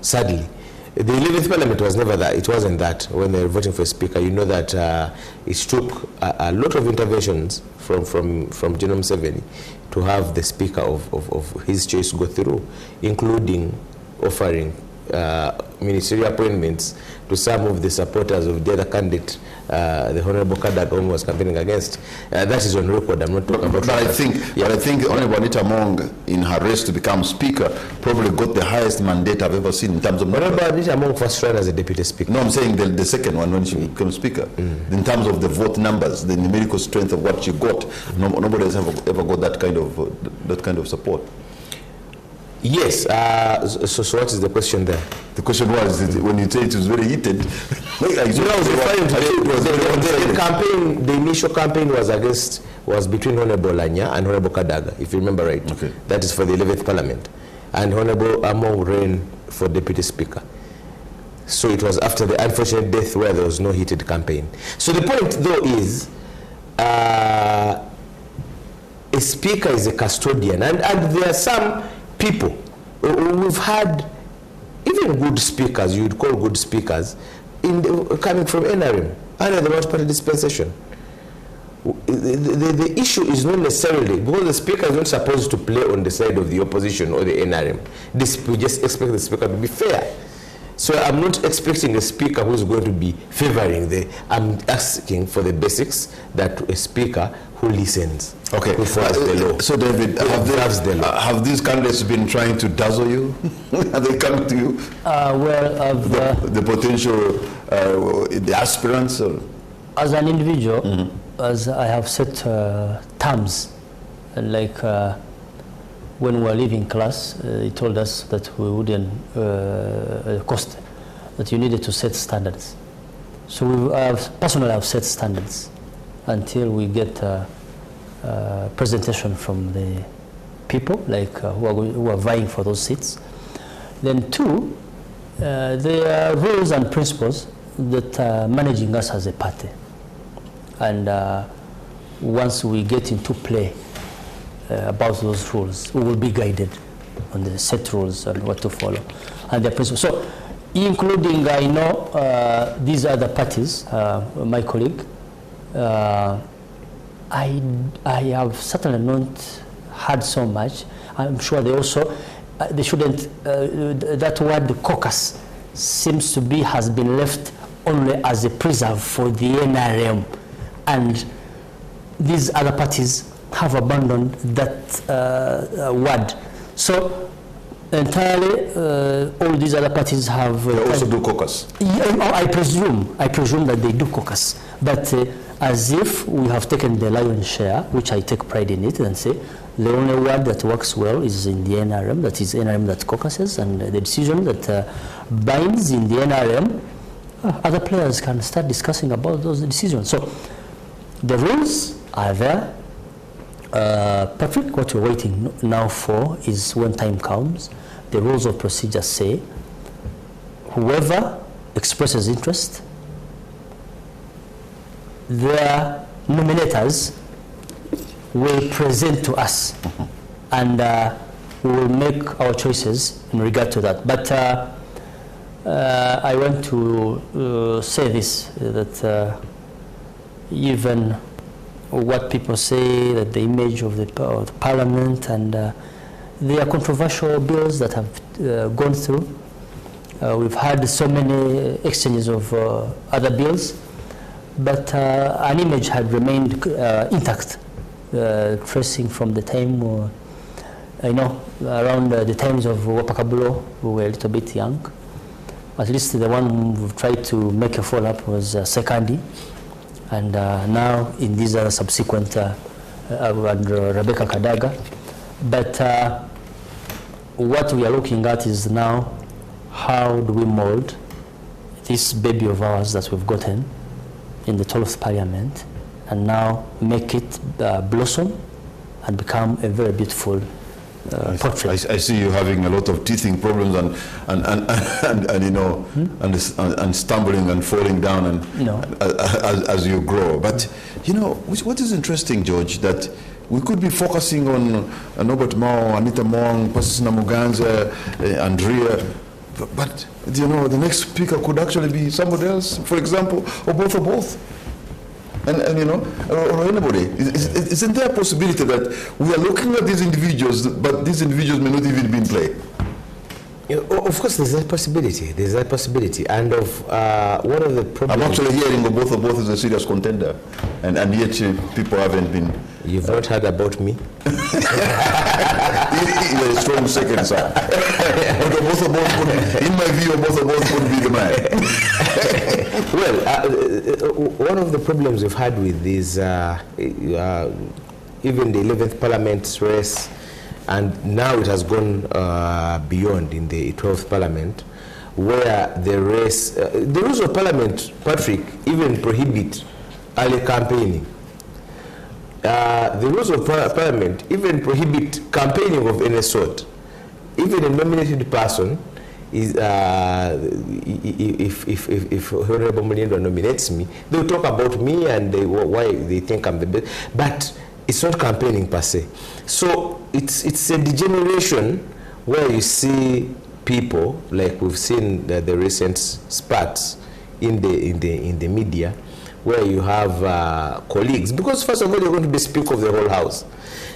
Sadly, the 11th Parliament was never that. It wasn't that when they were voting for a speaker. You know that it took a lot of interventions from General Museveni to have the speaker of his choice go through, including offering ministerial appointments to some of the supporters of the other candidate, the Honorable Kadat was campaigning against. That is on record. I'm not talking about. But I think Honorable Anita Among, in her race to become speaker, probably got the highest mandate I've ever seen in terms of. Honorable Anita Among first ran as a deputy speaker. No, I'm saying the second one when she became speaker. In terms of the vote numbers, the numerical strength of what she got, nobody has ever got that kind of support. Yes. So what is the question there? The question was, when you say it was very heated, the campaign, the initial campaign was between Honorable Lanya and Honorable Kadaga, if you remember right. Okay. That is for the 11th Parliament. And Honorable Among ran for Deputy Speaker. So it was after the unfortunate death where there was no heated campaign. So the point though is, a speaker is a custodian, and there are some people, we've had even good speakers, you would call good speakers, coming from NRM, under the multi-party dispensation. The issue is not necessarily, because the speaker is not supposed to play on the side of the opposition or the NRM. We just expect the speaker to be fair. So I'm not expecting a speaker who's going to be favoring I'm asking for the basics, that a speaker who listens, okay, who follows the law. So David, have these candidates been trying to dazzle you? Have they come to you? The potential, the aspirants? Or? As an individual, as I have set terms, like when we were leaving class, he told us that we wouldn't cost, that you needed to set standards. So personally, I've set standards until we get presentation from the people, like who are vying for those seats. Then two, there are rules and principles that are managing us as a party. And once we get into play about those rules, we will be guided on the set rules and what to follow and the principles. So, including, I know these other parties, my colleague, I have certainly not heard so much. I'm sure they also, they shouldn't, that word caucus seems to be, has been left only as a preserve for the NRM. And these other parties have abandoned that word. So entirely, all these other parties have... They also do caucus? Yeah, I presume that they do caucus. But as if we have taken the lion's share, which I take pride in it, and say the only word that works well is in the NRM, that is NRM that caucuses, and the decision that binds in the NRM, other players can start discussing about those decisions. So the rules are there. Patrick, what we're waiting now for is when time comes, the rules of procedure say whoever expresses interest, their nominators will present to us, and we will make our choices in regard to that. But I want to say this, that even what people say, that the image of the parliament, and there are controversial bills that have gone through. We've had so many exchanges of other bills, but an image had remained intact, tracing from the time, around the times of Wapakabulo, we were a little bit young. At least the one who tried to make a follow-up was Sekandi. And now in these other subsequent, Rebecca Kadaga. But what we are looking at is now, how do we mold this baby of ours that we've gotten in the 12th Parliament, and now make it blossom and become a very beautiful portrait. I see you having a lot of teething problems and you know, and stumbling and falling down and as you grow. But you know, what is interesting, George, that we could be focusing on Norbert Mao, Anita Mong, Pastor Namuganza, Andrea, but you know, the next speaker could actually be somebody else, for example, or both. And you know, or anybody. Isn't there a possibility that we are looking at these individuals, but these individuals may not even be in play? Of course, there's that possibility. There's that possibility. And of one of the problems... I'm actually hearing of both is a serious contender, and yet people haven't been... You've not heard about me? You're a strong second, sir. But both could be, in my view, both could be the man. Well, one of the problems we've had with these, even the 11th Parliament race, and now it has gone beyond in the 12th Parliament, where the race, the rules of Parliament, Patrick, even prohibit early campaigning. The rules of Parliament even prohibit campaigning of any sort. Even a nominated person is, if Honorable Mulindo nominates me, they'll talk about me and why they think I'm the best. But it's not campaigning per se. So it's a degeneration where you see people, like we've seen the recent spats in the media, where you have colleagues, because first of all you're going to be Speaker of the whole House,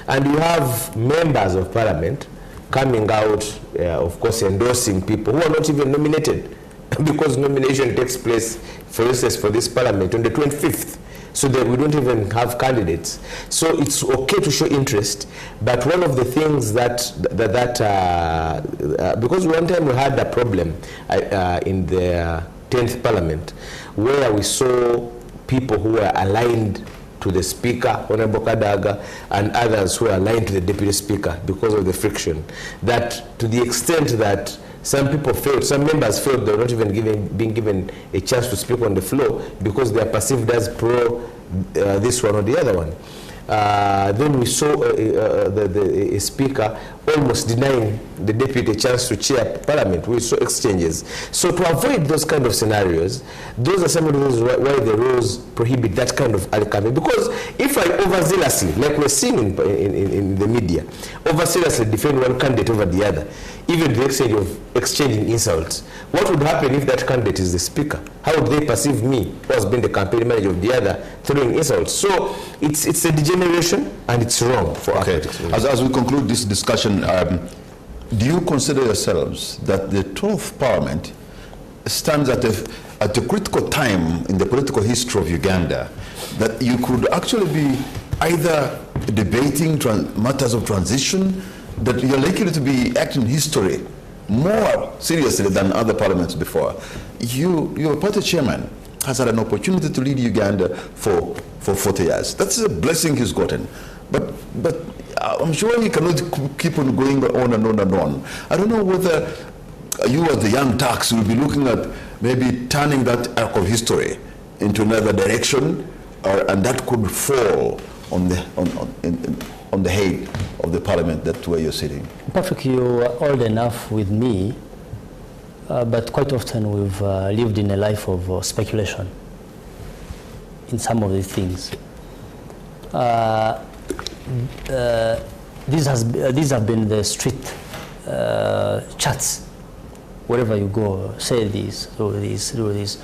and you have members of Parliament coming out, of course, endorsing people who are not even nominated, because nomination takes place, for instance, for this Parliament on the 25th. So that we don't even have candidates. So it's okay to show interest, but one of the things because one time we had a problem in the 10th Parliament, where we saw people who were aligned to the Speaker, Honorable Kadaga, and others who are aligned to the Deputy Speaker because of the friction. That to the extent that some people failed, some members failed, they were not even being given a chance to speak on the floor because they are perceived as pro this one or the other one. Then we saw a speaker almost denying the deputy a chance to chair parliament. We saw exchanges. So to avoid those kind of scenarios, those are some of the reasons why the rules prohibit that kind of early campaign. Because if I overzealously, like we're seeing in the media, overzealously defend one candidate over the other, even the exchange of exchanging insults, what would happen if that candidate is the speaker? How would they perceive me, who has been the campaign manager of the other, throwing insults? So it's a degeneration, and it's wrong for our politics. As we conclude this discussion, do you consider yourselves that the 12th Parliament stands at a critical time in the political history of Uganda, that you could actually be either debating matters of transition, that you're likely to be acting history more seriously than other parliaments before? Your party chairman has had an opportunity to lead Uganda for 40 years. That's a blessing he's gotten. But I'm sure he cannot keep on going on and on and on. I don't know whether you as the young Turks will be looking at maybe turning that arc of history into another direction, and that could fall on the head of the parliament that where you're sitting. Patrick, you are old enough with me, but quite often we've lived in a life of speculation in some of these things. These have been the street chats. Wherever you go, say this, do this, do this.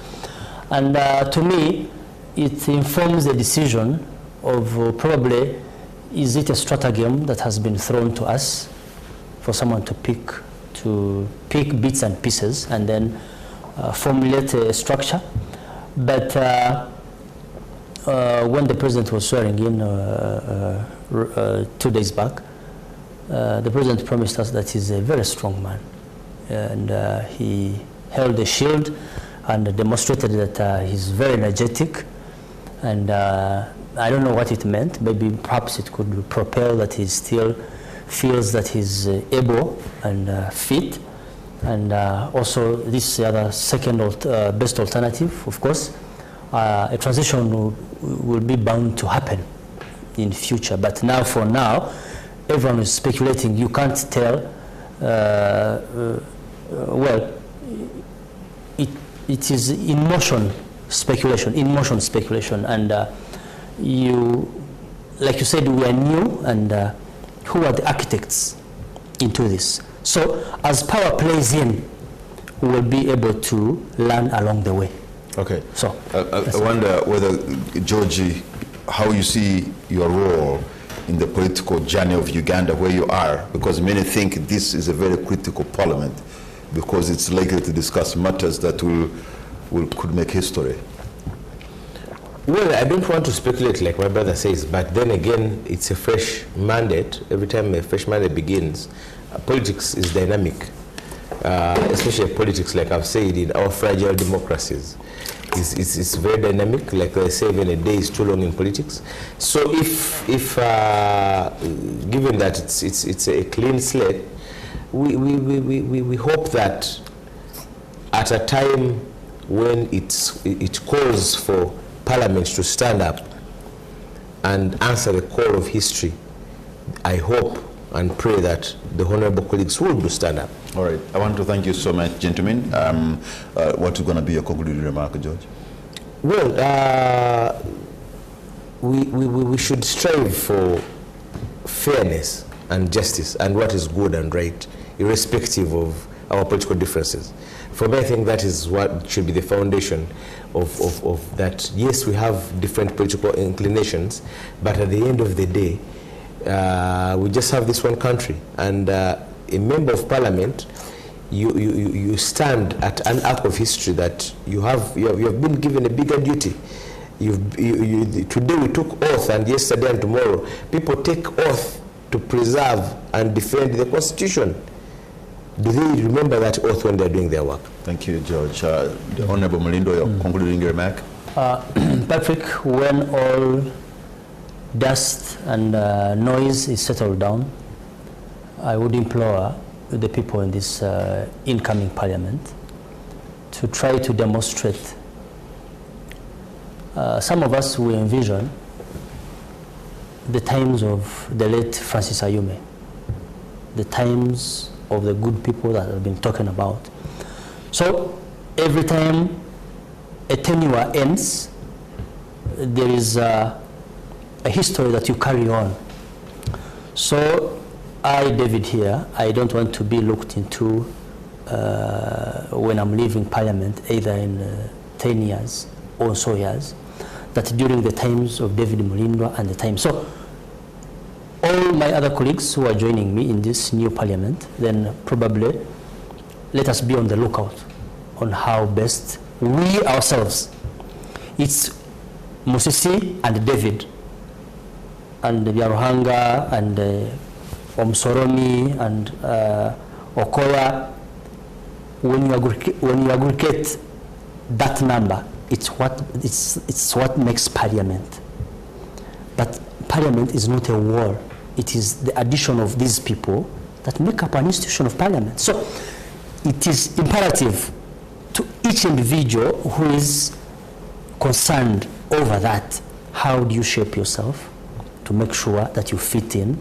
And to me, it informs the decision of probably, is it a stratagem that has been thrown to us for someone to pick bits and pieces and then formulate a structure. But when the president was swearing in 2 days back, the president promised us that he's a very strong man. And he held the shield and demonstrated that he's very energetic. And I don't know what it meant. Maybe perhaps it could propel that he still feels that he's able and fit. And also this other second best alternative, of course, a transition will be bound to happen in future. But now, for now, everyone is speculating. You can't tell. Well, it is in motion speculation, and like you said, we are new, and who are the architects into this? So as power plays in, we will be able to learn along the way. Okay. So I wonder whether, Georgie, how you see your role in the political journey of Uganda, where you are, because many think this is a very critical parliament, because it's likely to discuss matters that could make history. Well, I don't want to speculate like my brother says, but then again, it's a fresh mandate. Every time a fresh mandate begins, politics is dynamic, especially politics, like I've said, in our fragile democracies. It's very dynamic. Like I say, even a day is too long in politics. So if given that it's a clean slate, we hope that at a time when it calls for Parliament to stand up and answer the call of history, I hope and pray that the honorable colleagues will do stand up. All right. I want to thank you so much, gentlemen. What is going to be your concluding remark, George? Well, we should strive for fairness and justice and what is good and right, irrespective of our political differences. For me, I think that is what should be the foundation of that. Yes, we have different political inclinations, but at the end of the day, we just have this one country. And a member of parliament, you stand at an arc of history that you have been given a bigger duty. Today we took oath, and yesterday and tomorrow, people take oath to preserve and defend the Constitution. Do they remember that oath when they're doing their work? Thank you, George. Honorable Malindo, your concluding remark? Patrick, when all dust and noise is settled down, I would implore the people in this incoming parliament to try to demonstrate. Some of us will envision the times of the late Francis Ayume, the times of the good people that I've been talking about. So every time a tenure ends, there is a history that you carry on. So I, David here, I don't want to be looked into when I'm leaving Parliament, either in 10 years or so years, that during the times of David Mulindwa and the time. So all my other colleagues who are joining me in this new Parliament, then probably let us be on the lookout on how best we ourselves, it's Musisi and David and Byaruhanga and Omsoromi and Okoya, when you aggregate that number, it's what makes Parliament. But Parliament is not a wall. It is the addition of these people that make up an institution of Parliament. So it is imperative to each individual who is concerned over that. How do you shape yourself to make sure that you fit in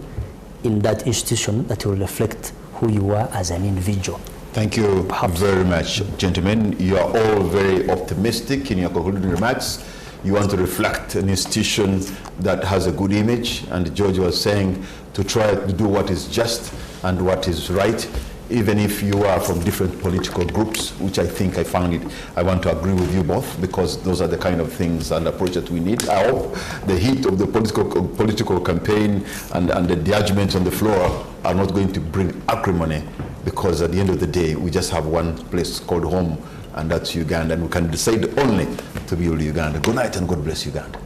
that institution that will reflect who you are as an individual? Thank you very much, gentlemen. You are all very optimistic in your concluding remarks. You want to reflect an institution that has a good image, and George was saying to try to do what is just and what is right, even if you are from different political groups, which I think I want to agree with you both, because those are the kind of things and approach that we need. I hope the heat of the political campaign and the judgments on the floor are not going to bring acrimony, because at the end of the day, we just have one place called home, and that's Uganda, and we can decide only to build Uganda. Good night and God bless Uganda.